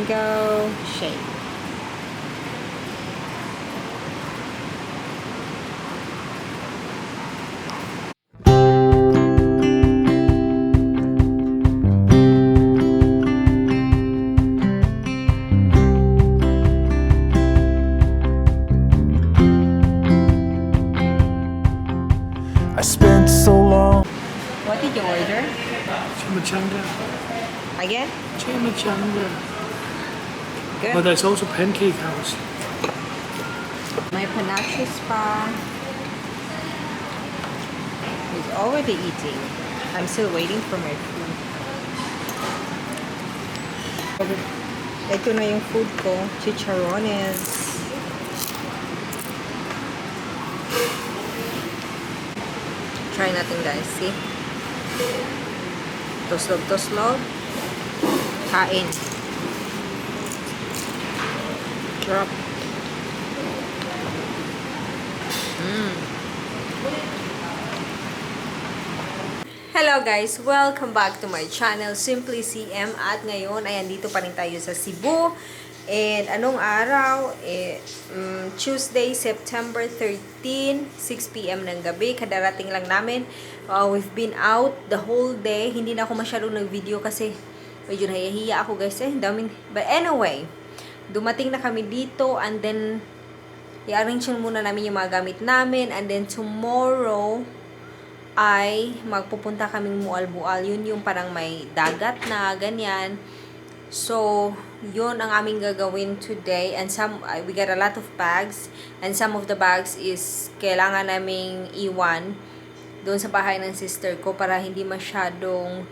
mango shake. I spent so long. What did you order? Chimichanga. Again? Chimichanga. Good. But there's also pancake house. My panache spa is already eating. I'm still waiting for my food. Ito na yung food ko. Chicharrones. Try natin guys. See? Toslog. Kain. Drop. Hello guys! Welcome back to my channel, Simply CM. At ngayon, ay andito pa rin tayo sa Cebu. And anong araw? Tuesday, September 13, 6 p.m. ng gabi. Kadarating lang namin. We've been out the whole day. Hindi na ako masyadong nag-video kasi medyo nahihiya ako guys. But anyway, dumating na kami dito and then i-arrange muna namin yung mga gamit namin. And then tomorrow ay magpupunta kaming Mualbual. Yun yung parang may dagat na ganyan. So, yun ang aming gagawin today. And we got a lot of bags. And some of the bags is kailangan naming iwan doon sa bahay ng sister ko para hindi masyadong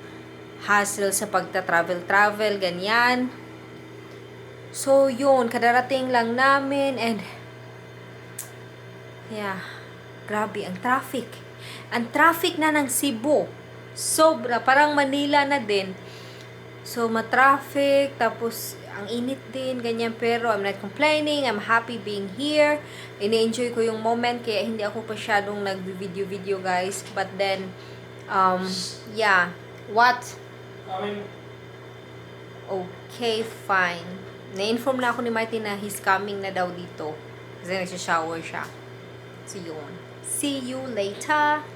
hassle sa pagta-travel, ganyan. So, yun. Kadarating lang namin. And, yeah. Grabe, ang traffic. Ang traffic na ng Cebu. Sobra. Parang Manila na din. So, ma-traffic, tapos, ang init din, ganyan. Pero, I'm not complaining. I'm happy being here. Ini-enjoy ko yung moment, kaya hindi ako pasyadong nag-video, guys. But then, yeah. What? Okay, fine. Na-inform na ako ni Martin na he's coming na daw dito. Kasi nagsha-shower siya. So, yun. See you later!